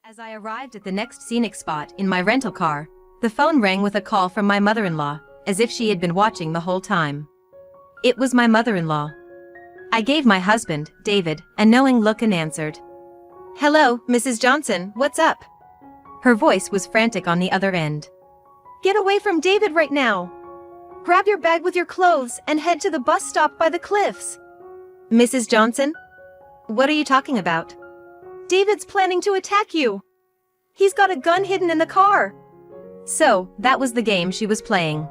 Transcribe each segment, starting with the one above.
As I arrived at the next scenic spot in my rental car, the phone rang with a call from my mother-in-law, as if she had been watching the whole time. It was my mother-in-law. I gave my husband, David, a knowing look and answered. "Hello, Mrs. Johnson, what's up?" Her voice was frantic on the other end. "Get away from David right now! Grab your bag with your clothes and head to the bus stop by the cliffs." "Mrs. Johnson? What are you talking about?" "David's planning to attack you. He's got a gun hidden in the car." So, that was the game she was playing.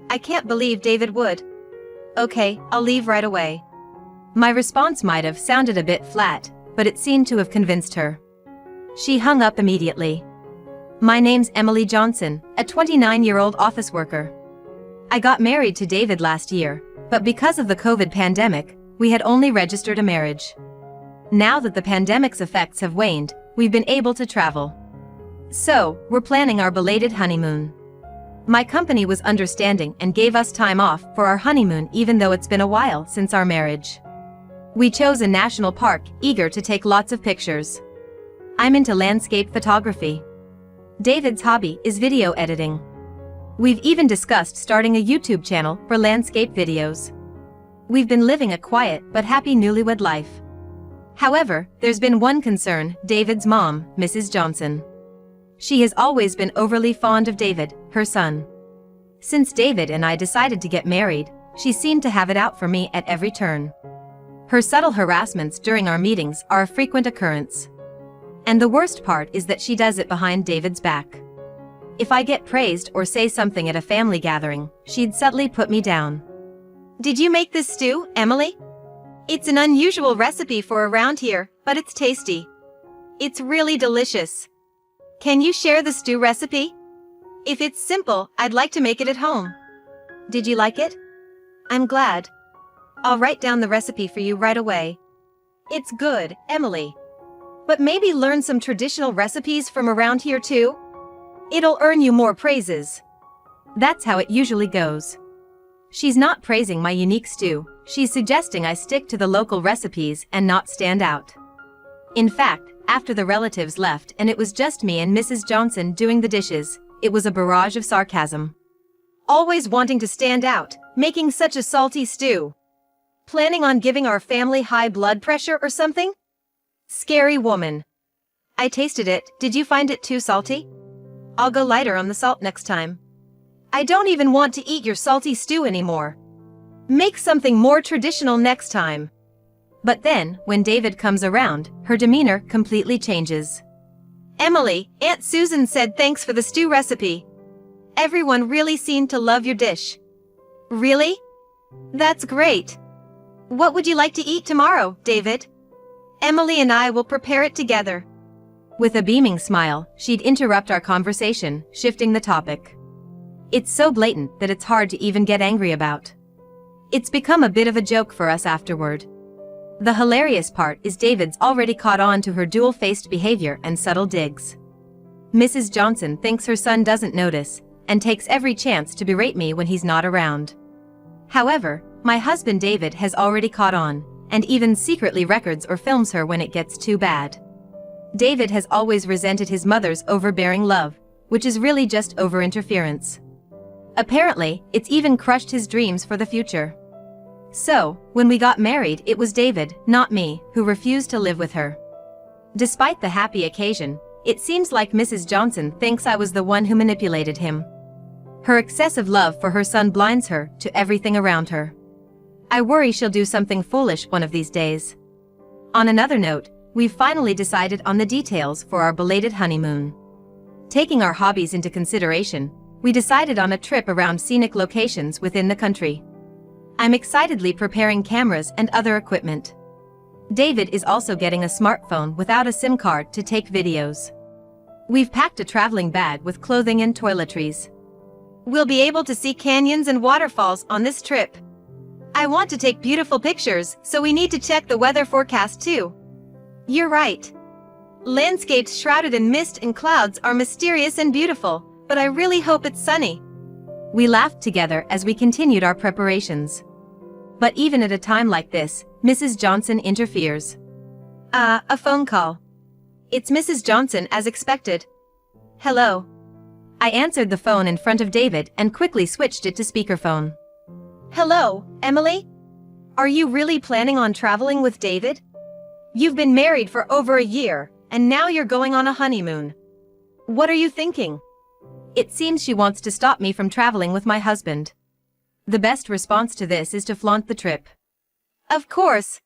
I can't believe David would. "Okay, I'll leave right away." My response might have sounded a bit flat, but it seemed to have convinced her. She hung up immediately. "My name's Emily Johnson, a 29-year-old office worker. I got married to David last year, but because of the COVID pandemic, we had only registered a marriage. Now that the pandemic's effects have waned, we've been able to travel. So, we're planning our belated honeymoon. My company was understanding and gave us time off for our honeymoon even though it's been a while since our marriage. We chose a national park, eager to take lots of pictures. I'm into landscape photography. David's hobby is video editing. We've even discussed starting a YouTube channel for landscape videos. We've been living a quiet but happy newlywed life. However, there's been one concern: David's mom, Mrs. Johnson. She has always been overly fond of David, her son. Since David and I decided to get married, she seemed to have it out for me at every turn. Her subtle harassments during our meetings are a frequent occurrence. And the worst part is that she does it behind David's back. If I get praised or say something at a family gathering, she'd subtly put me down. "Did you make this stew, Emily? It's an unusual recipe for around here, but it's tasty. It's really delicious. Can you share the stew recipe? If it's simple, I'd like to make it at home." "Did you like it? I'm glad. I'll write down the recipe for you right away." "It's good, Emily. But maybe learn some traditional recipes from around here too? It'll earn you more praises." That's how it usually goes. She's not praising my unique stew, she's suggesting I stick to the local recipes and not stand out. In fact, after the relatives left and it was just me and Mrs. Johnson doing the dishes, it was a barrage of sarcasm. "Always wanting to stand out, making such a salty stew. Planning on giving our family high blood pressure or something? Scary woman." I tasted it. "Did you find it too salty? I'll go lighter on the salt next time." "I don't even want to eat your salty stew anymore. Make something more traditional next time." But then, when David comes around, her demeanor completely changes. "Emily, Aunt Susan said thanks for the stew recipe. Everyone really seemed to love your dish." "Really? That's great. What would you like to eat tomorrow, David? Emily and I will prepare it together." With a beaming smile, she'd interrupt our conversation, shifting the topic. It's so blatant that it's hard to even get angry about. It's become a bit of a joke for us afterward. The hilarious part is David's already caught on to her dual-faced behavior and subtle digs. Mrs. Johnson thinks her son doesn't notice, and takes every chance to berate me when he's not around. However, my husband David has already caught on, and even secretly records or films her when it gets too bad. David has always resented his mother's overbearing love, which is really just over-interference. Apparently, it's even crushed his dreams for the future. So, when we got married, it was David, not me, who refused to live with her. Despite the happy occasion, it seems like Mrs. Johnson thinks I was the one who manipulated him. Her excessive love for her son blinds her to everything around her. I worry she'll do something foolish one of these days. On another note, we've finally decided on the details for our belated honeymoon. Taking our hobbies into consideration, we decided on a trip around scenic locations within the country. I'm excitedly preparing cameras and other equipment. David is also getting a smartphone without a SIM card to take videos. We've packed a traveling bag with clothing and toiletries. We'll be able to see canyons and waterfalls on this trip. I want to take beautiful pictures, so we need to check the weather forecast too. You're right. Landscapes shrouded in mist and clouds are mysterious and beautiful, but I really hope it's sunny." We laughed together as we continued our preparations. But even at a time like this, Mrs. Johnson interferes. A phone call. It's Mrs. Johnson as expected. Hello. I answered the phone in front of David and quickly switched it to speakerphone. Hello, Emily? Are you really planning on traveling with David? You've been married for over a year, and now you're going on a honeymoon. What are you thinking? It seems she wants to stop me from traveling with my husband. The best response to this is to flaunt the trip. Of course.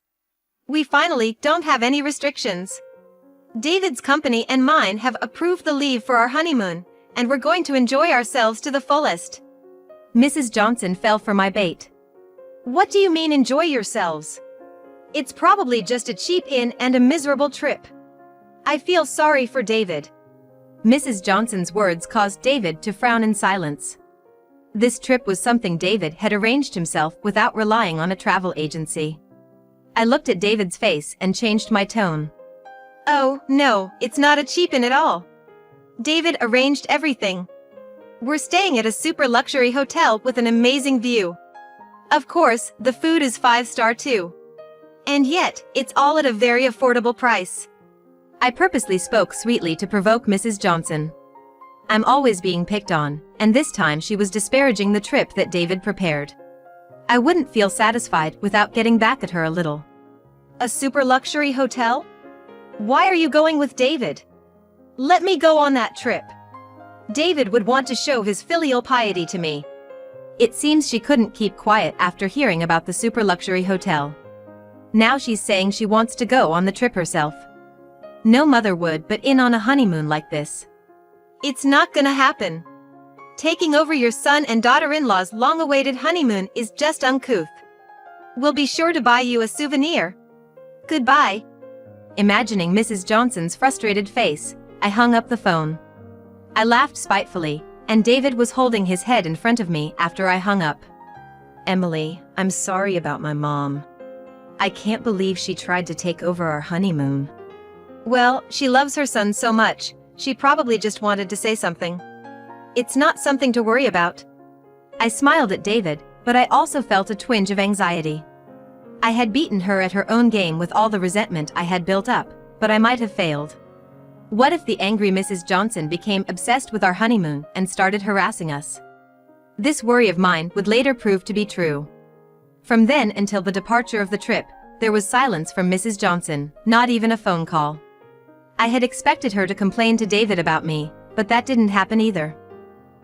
We finally don't have any restrictions. David's company and mine have approved the leave for our honeymoon, and we're going to enjoy ourselves to the fullest. Mrs. Johnson fell for my bait. What do you mean enjoy yourselves? It's probably just a cheap inn and a miserable trip. I feel sorry for David. Mrs. Johnson's words caused David to frown in silence. This trip was something David had arranged himself without relying on a travel agency. I looked at David's face and changed my tone. Oh, no, it's not a cheap inn at all. David arranged everything. We're staying at a super luxury hotel with an amazing view. Of course, the food is 5-star too. And yet, it's all at a very affordable price. I purposely spoke sweetly to provoke Mrs. Johnson. I'm always being picked on, and this time she was disparaging the trip that David prepared. I wouldn't feel satisfied without getting back at her a little. A super luxury hotel? Why are you going with David? Let me go on that trip. David would want to show his filial piety to me. It seems she couldn't keep quiet after hearing about the super luxury hotel. Now she's saying she wants to go on the trip herself. No mother would but in on a honeymoon like this. It's not gonna happen. Taking over your son and daughter-in-law's long-awaited honeymoon is just uncouth. We'll be sure to buy you a souvenir. Goodbye. Imagining Mrs. Johnson's frustrated face, I hung up the phone. I laughed spitefully, and David was holding his head in front of me after I hung up. Emily, I'm sorry about my mom. I can't believe she tried to take over our honeymoon. Well, she loves her son so much, she probably just wanted to say something. It's not something to worry about. I smiled at David, but I also felt a twinge of anxiety. I had beaten her at her own game with all the resentment I had built up, but I might have failed. What if the angry Mrs. Johnson became obsessed with our honeymoon and started harassing us? This worry of mine would later prove to be true. From then until the departure of the trip, there was silence from Mrs. Johnson, not even a phone call. I had expected her to complain to David about me, but that didn't happen either.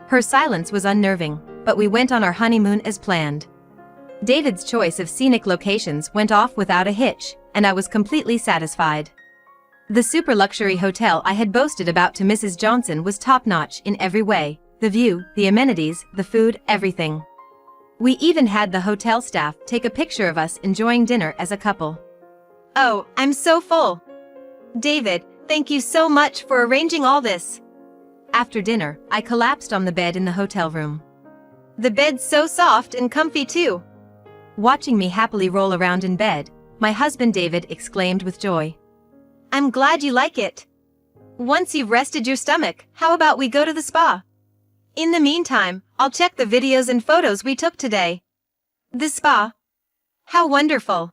Her silence was unnerving, but we went on our honeymoon as planned. David's choice of scenic locations went off without a hitch, and I was completely satisfied. The super luxury hotel I had boasted about to Mrs. Johnson was top-notch in every way: the view, the amenities, the food, everything. We even had the hotel staff take a picture of us enjoying dinner as a couple. Oh, I'm so full. David, thank you so much for arranging all this. After dinner, I collapsed on the bed in the hotel room. The bed's so soft and comfy too. Watching me happily roll around in bed, my husband David exclaimed with joy. I'm glad you like it. Once you've rested your stomach, how about we go to the spa? In the meantime, I'll check the videos and photos we took today. The spa? How wonderful.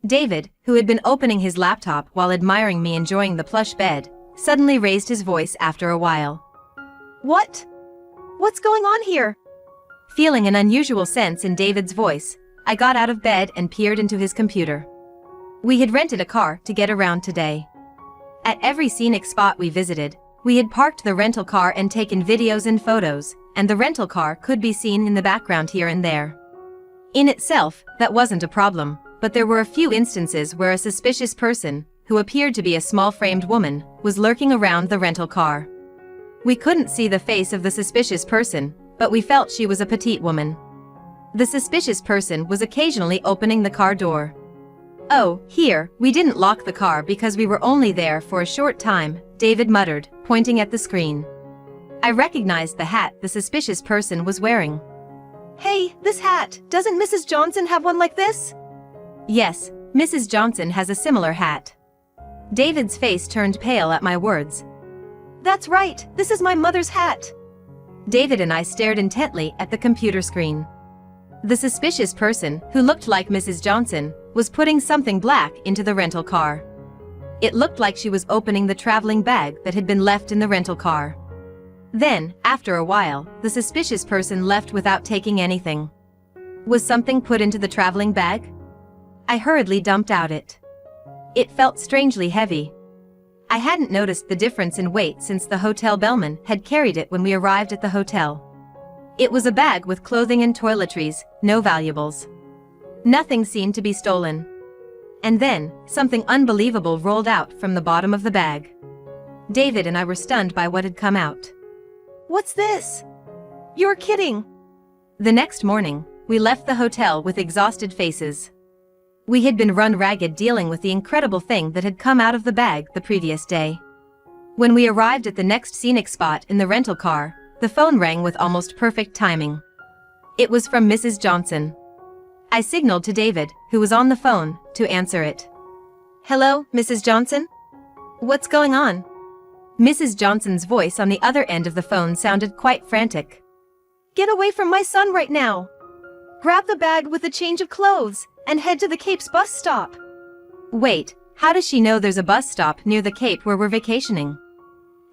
David, who had been opening his laptop while admiring me enjoying the plush bed, suddenly raised his voice after a while. What? What's going on here? Feeling an unusual sense in David's voice, I got out of bed and peered into his computer. We had rented a car to get around today. At every scenic spot we visited, we had parked the rental car and taken videos and photos, and the rental car could be seen in the background here and there. In itself, that wasn't a problem, but there were a few instances where a suspicious person, who appeared to be a small-framed woman, was lurking around the rental car. We couldn't see the face of the suspicious person, but we felt she was a petite woman. The suspicious person was occasionally opening the car door. Oh, here, we didn't lock the car because we were only there for a short time, David muttered, pointing at the screen. I recognized the hat the suspicious person was wearing. Hey, this hat, doesn't Mrs. Johnson have one like this? Yes, Mrs. Johnson has a similar hat. David's face turned pale at my words. That's right, this is my mother's hat. David and I stared intently at the computer screen. The suspicious person, who looked like Mrs. Johnson, was putting something black into the rental car. It looked like she was opening the traveling bag that had been left in the rental car. Then, after a while, the suspicious person left without taking anything. Was something put into the traveling bag? I hurriedly dumped out it. It felt strangely heavy. I hadn't noticed the difference in weight since the hotel bellman had carried it when we arrived at the hotel. It was a bag with clothing and toiletries, no valuables. Nothing seemed to be stolen. And then, something unbelievable rolled out from the bottom of the bag. David and I were stunned by what had come out. What's this? You're kidding. The next morning, we left the hotel with exhausted faces. We had been run ragged dealing with the incredible thing that had come out of the bag the previous day. When we arrived at the next scenic spot in the rental car, the phone rang with almost perfect timing. It was from Mrs. Johnson. I signaled to David, who was on the phone, to answer it. Hello, Mrs. Johnson? What's going on? Mrs. Johnson's voice on the other end of the phone sounded quite frantic. Get away from my son right now. Grab the bag with a change of clothes and head to the Cape's bus stop. Wait, how does she know there's a bus stop near the Cape where we're vacationing?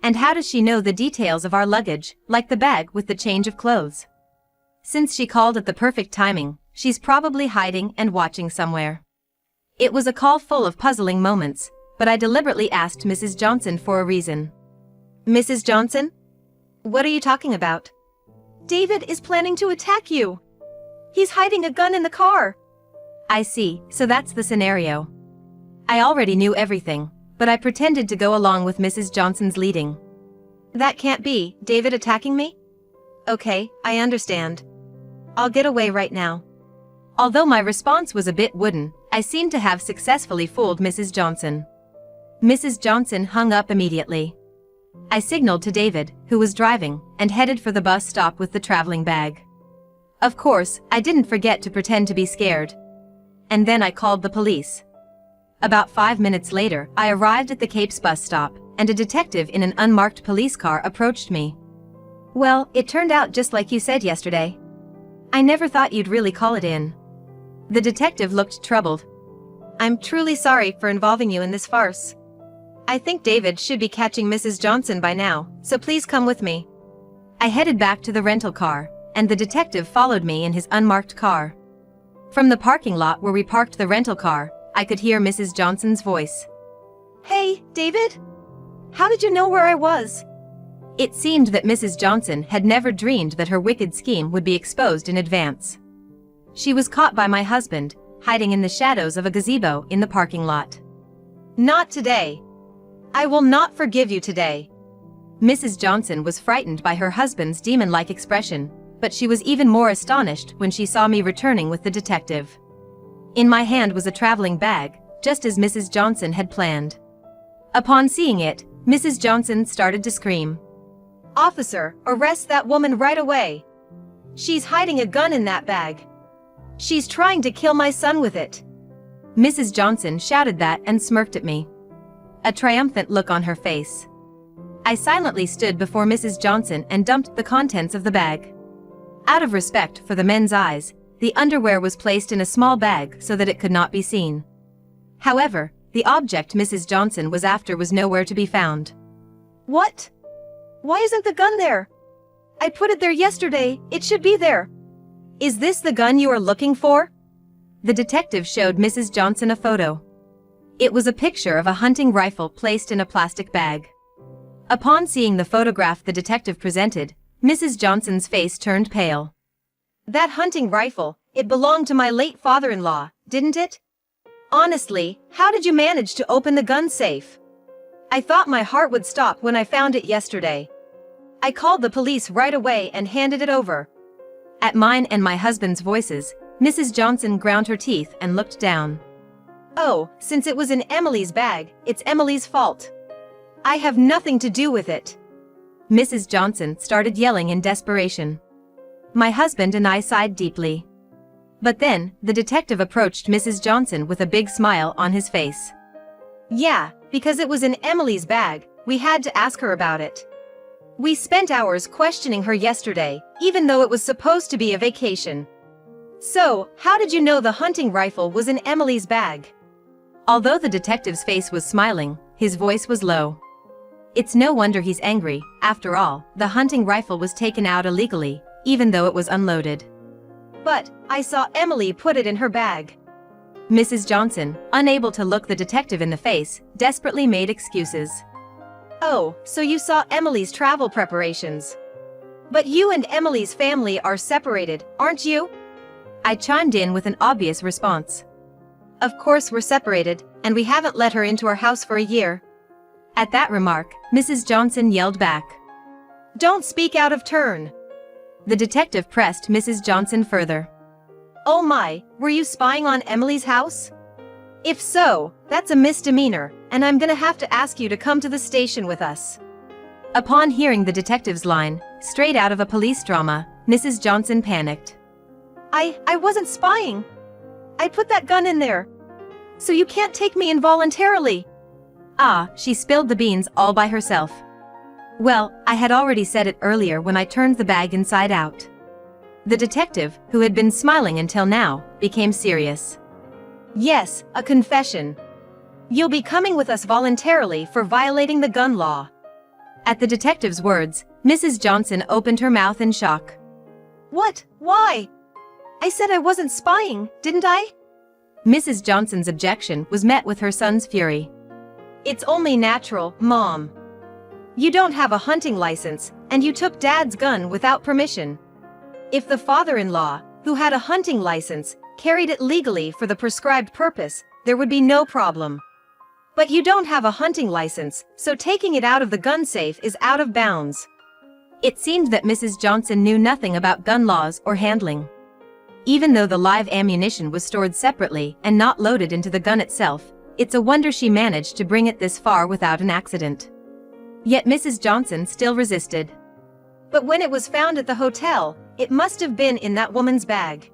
And how does she know the details of our luggage, like the bag with the change of clothes? Since she called at the perfect timing, she's probably hiding and watching somewhere. It was a call full of puzzling moments, but I deliberately asked Mrs. Johnson for a reason. Mrs. Johnson? What are you talking about? David is planning to attack you. He's hiding a gun in the car. I see, so that's the scenario. I already knew everything, but I pretended to go along with Mrs. Johnson's leading. That can't be, David attacking me? Okay, I understand. I'll get away right now. Although my response was a bit wooden, I seemed to have successfully fooled Mrs. Johnson. Mrs. Johnson hung up immediately. I signaled to David, who was driving, and headed for the bus stop with the traveling bag. Of course, I didn't forget to pretend to be scared. And then I called the police. About 5 minutes later, I arrived at the Cape's bus stop, and a detective in an unmarked police car approached me. Well, it turned out just like you said yesterday. I never thought you'd really call it in. The detective looked troubled. I'm truly sorry for involving you in this farce. I think David should be catching Mrs. Johnson by now, so please come with me. I headed back to the rental car, and the detective followed me in his unmarked car. From the parking lot where we parked the rental car, I could hear Mrs. Johnson's voice. Hey, David? How did you know where I was? It seemed that Mrs. Johnson had never dreamed that her wicked scheme would be exposed in advance. She was caught by my husband, hiding in the shadows of a gazebo in the parking lot. Not today. I will not forgive you today. Mrs. Johnson was frightened by her husband's demon-like expression, but she was even more astonished when she saw me returning with the detective. In my hand was a traveling bag, just as Mrs. Johnson had planned. Upon seeing it, Mrs. Johnson started to scream. Officer, arrest that woman right away. She's hiding a gun in that bag. She's trying to kill my son with it. Mrs. Johnson shouted that and smirked at me. A triumphant look on her face. I silently stood before Mrs. Johnson and dumped the contents of the bag. Out of respect for the men's eyes, the underwear was placed in a small bag so that it could not be seen. However, the object Mrs. Johnson was after was nowhere to be found. What? Why isn't the gun there? I put it there yesterday, it should be there. Is this the gun you are looking for? The detective showed Mrs. Johnson a photo. It was a picture of a hunting rifle placed in a plastic bag. Upon seeing the photograph the detective presented, Mrs. Johnson's face turned pale. That hunting rifle, it belonged to my late father-in-law, didn't it? Honestly, how did you manage to open the gun safe? I thought my heart would stop when I found it yesterday. I called the police right away and handed it over. At mine and my husband's voices, Mrs. Johnson ground her teeth and looked down. Oh, since it was in Emily's bag, it's Emily's fault. I have nothing to do with it. Mrs. Johnson started yelling in desperation. My husband and I sighed deeply. But then, the detective approached Mrs. Johnson with a big smile on his face. Yeah, because it was in Emily's bag, we had to ask her about it. We spent hours questioning her yesterday, even though it was supposed to be a vacation. So, how did you know the hunting rifle was in Emily's bag? Although the detective's face was smiling, his voice was low. It's no wonder he's angry. After all, the hunting rifle was taken out illegally, even though it was unloaded. But I saw Emily put it in her bag. Mrs. Johnson, unable to look the detective in the face, desperately made excuses. Oh, so you saw Emily's travel preparations. But you and Emily's family are separated, aren't you? I chimed in with an obvious response. Of course we're separated, and we haven't let her into our house for a year. At that remark, Mrs. Johnson yelled back. Don't speak out of turn. The detective pressed Mrs. Johnson further. Oh my, were you spying on Emily's house? If so, that's a misdemeanor, and I'm gonna have to ask you to come to the station with us. Upon hearing the detective's line, straight out of a police drama, Mrs. Johnson panicked. I wasn't spying. I put that gun in there. So you can't take me involuntarily. Ah, she spilled the beans all by herself. Well, I had already said it earlier when I turned the bag inside out. The detective, who had been smiling until now, became serious. Yes, a confession. You'll be coming with us voluntarily for violating the gun law. At the detective's words, Mrs. Johnson opened her mouth in shock. What? Why? I said I wasn't spying, didn't I? Mrs. Johnson's objection was met with her son's fury. It's only natural, Mom. You don't have a hunting license, and you took Dad's gun without permission. If the father-in-law, who had a hunting license, carried it legally for the prescribed purpose, there would be no problem. But you don't have a hunting license, so taking it out of the gun safe is out of bounds. It seemed that Mrs. Johnson knew nothing about gun laws or handling. Even though the live ammunition was stored separately and not loaded into the gun itself, it's a wonder she managed to bring it this far without an accident. Yet Mrs. Johnson still resisted. But when it was found at the hotel, it must have been in that woman's bag.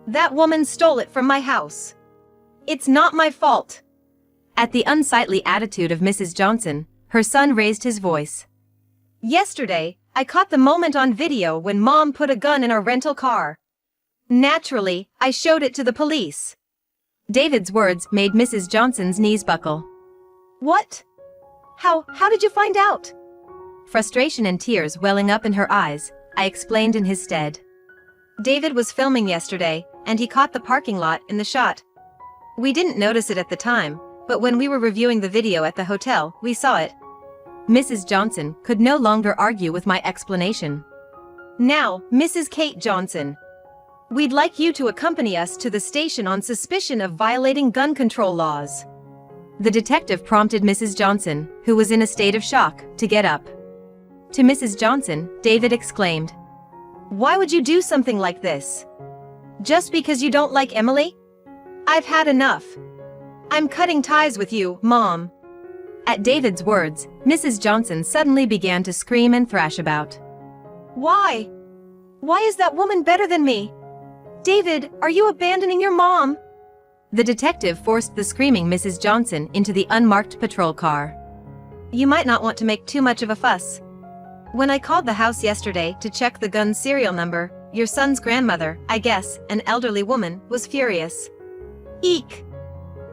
That woman stole it from my house. It's not my fault. At the unsightly attitude of Mrs. Johnson, her son raised his voice. Yesterday, I caught the moment on video when Mom put a gun in our rental car. Naturally, I showed it to the police. David's words made Mrs. Johnson's knees buckle. What? How did you find out? Frustration and tears welling up in her eyes, I explained in his stead. David was filming yesterday, and he caught the parking lot in the shot. We didn't notice it at the time, but when we were reviewing the video at the hotel, we saw it. Mrs. Johnson could no longer argue with my explanation. Now, Mrs. Kate Johnson. We'd like you to accompany us to the station on suspicion of violating gun control laws. The detective prompted Mrs. Johnson, who was in a state of shock, to get up. To Mrs. Johnson, David exclaimed. Why would you do something like this? Just because you don't like Emily? I've had enough. I'm cutting ties with you, Mom. At David's words, Mrs. Johnson suddenly began to scream and thrash about. Why? Why is that woman better than me? David, are you abandoning your mom? The detective forced the screaming Mrs. Johnson into the unmarked patrol car. You might not want to make too much of a fuss. When I called the house yesterday to check the gun's serial number, your son's grandmother, I guess, an elderly woman, was furious. Eek!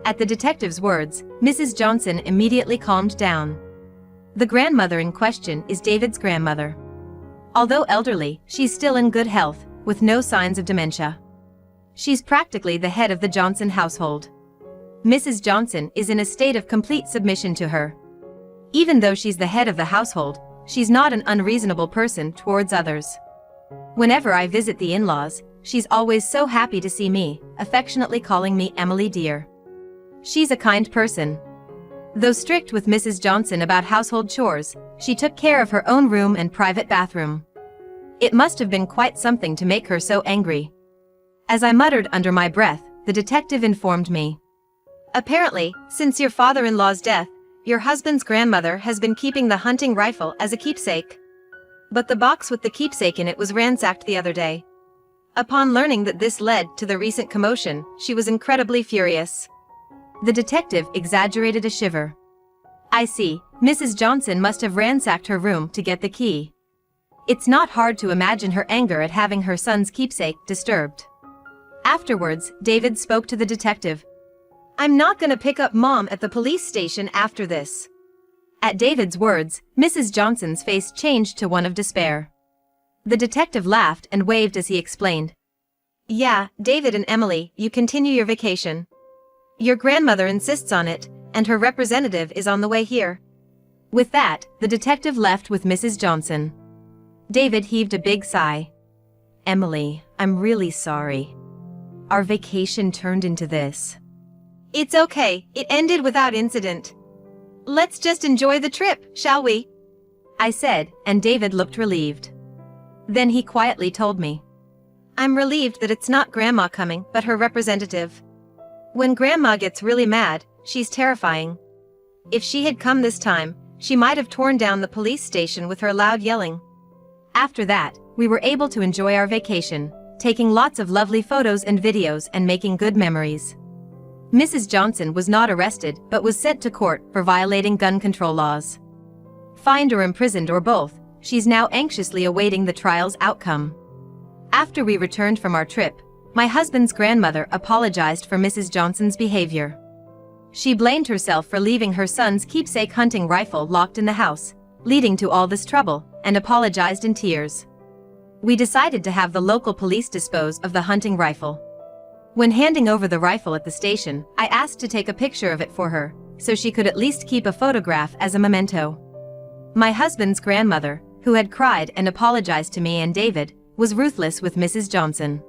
At the detective's words, Mrs. Johnson immediately calmed down. The grandmother in question is David's grandmother. Although elderly, she's still in good health, with no signs of dementia. She's practically the head of the Johnson household. Mrs. Johnson is in a state of complete submission to her. Even though she's the head of the household, she's not an unreasonable person towards others. Whenever I visit the in-laws, she's always so happy to see me, affectionately calling me Emily dear. She's a kind person. Though strict with Mrs. Johnson about household chores, she took care of her own room and private bathroom. It must have been quite something to make her so angry. As I muttered under my breath, the detective informed me. Apparently, since your father-in-law's death, your husband's grandmother has been keeping the hunting rifle as a keepsake. But the box with the keepsake in it was ransacked the other day. Upon learning that this led to the recent commotion, she was incredibly furious. The detective exaggerated a shiver. I see, Mrs. Johnson must have ransacked her room to get the key. It's not hard to imagine her anger at having her son's keepsake disturbed. Afterwards, David spoke to the detective. I'm not gonna pick up Mom at the police station after this. At David's words, Mrs. Johnson's face changed to one of despair. The detective laughed and waved as he explained. Yeah, David and Emily, you continue your vacation. Your grandmother insists on it, and her representative is on the way here. With that, the detective left with Mrs. Johnson. David heaved a big sigh. Emily, I'm really sorry. Our vacation turned into this. It's okay, it ended without incident. Let's just enjoy the trip, shall we? I said, and David looked relieved. Then he quietly told me. I'm relieved that it's not Grandma coming, but her representative. When Grandma gets really mad, she's terrifying. If she had come this time, she might have torn down the police station with her loud yelling. After that, we were able to enjoy our vacation, taking lots of lovely photos and videos and making good memories. Mrs. Johnson was not arrested but was sent to court for violating gun control laws. Fined or imprisoned or both, she's now anxiously awaiting the trial's outcome. After we returned from our trip, my husband's grandmother apologized for Mrs. Johnson's behavior. She blamed herself for leaving her son's keepsake hunting rifle locked in the house, leading to all this trouble, and apologized in tears. We decided to have the local police dispose of the hunting rifle. When handing over the rifle at the station, I asked to take a picture of it for her, so she could at least keep a photograph as a memento. My husband's grandmother, who had cried and apologized to me and David, was ruthless with Mrs. Johnson.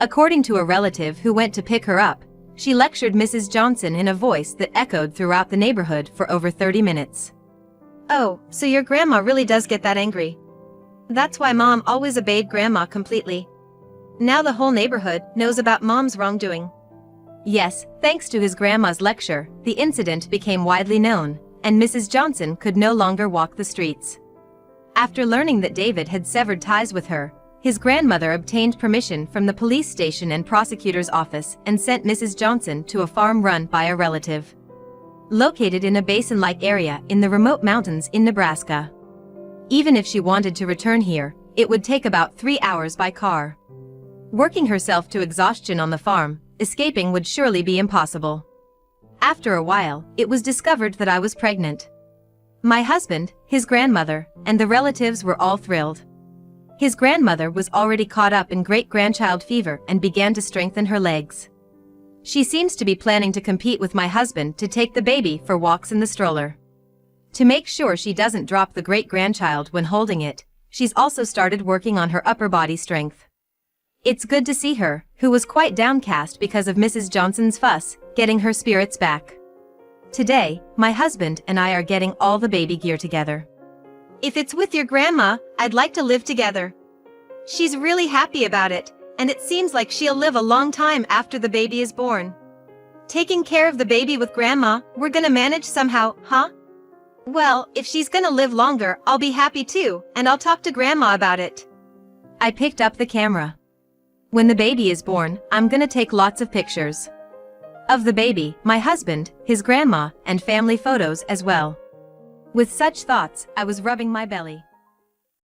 According to a relative who went to pick her up, she lectured Mrs. Johnson in a voice that echoed throughout the neighborhood for over 30 minutes. Oh, so your grandma really does get that angry. That's why Mom always obeyed Grandma completely. Now the whole neighborhood knows about Mom's wrongdoing. Yes, thanks to his grandma's lecture, the incident became widely known, and Mrs. Johnson could no longer walk the streets. After learning that David had severed ties with her, his grandmother obtained permission from the police station and prosecutor's office and sent Mrs. Johnson to a farm run by a relative. Located in a basin-like area in the remote mountains in Nebraska. Even if she wanted to return here, it would take about 3 hours by car. Working herself to exhaustion on the farm, escaping would surely be impossible. After a while, it was discovered that I was pregnant. My husband, his grandmother, and the relatives were all thrilled. His grandmother was already caught up in great-grandchild fever and began to strengthen her legs. She seems to be planning to compete with my husband to take the baby for walks in the stroller. To make sure she doesn't drop the great-grandchild when holding it, she's also started working on her upper body strength. It's good to see her, who was quite downcast because of Mrs. Johnson's fuss, getting her spirits back. Today, my husband and I are getting all the baby gear together. If it's with your grandma, I'd like to live together. She's really happy about it, and it seems like she'll live a long time after the baby is born. Taking care of the baby with grandma, we're gonna manage somehow, huh? Well, if she's gonna live longer, I'll be happy too, and I'll talk to grandma about it. I picked up the camera. When the baby is born, I'm gonna take lots of pictures. Of the baby, my husband, his grandma, and family photos as well. With such thoughts, I was rubbing my belly.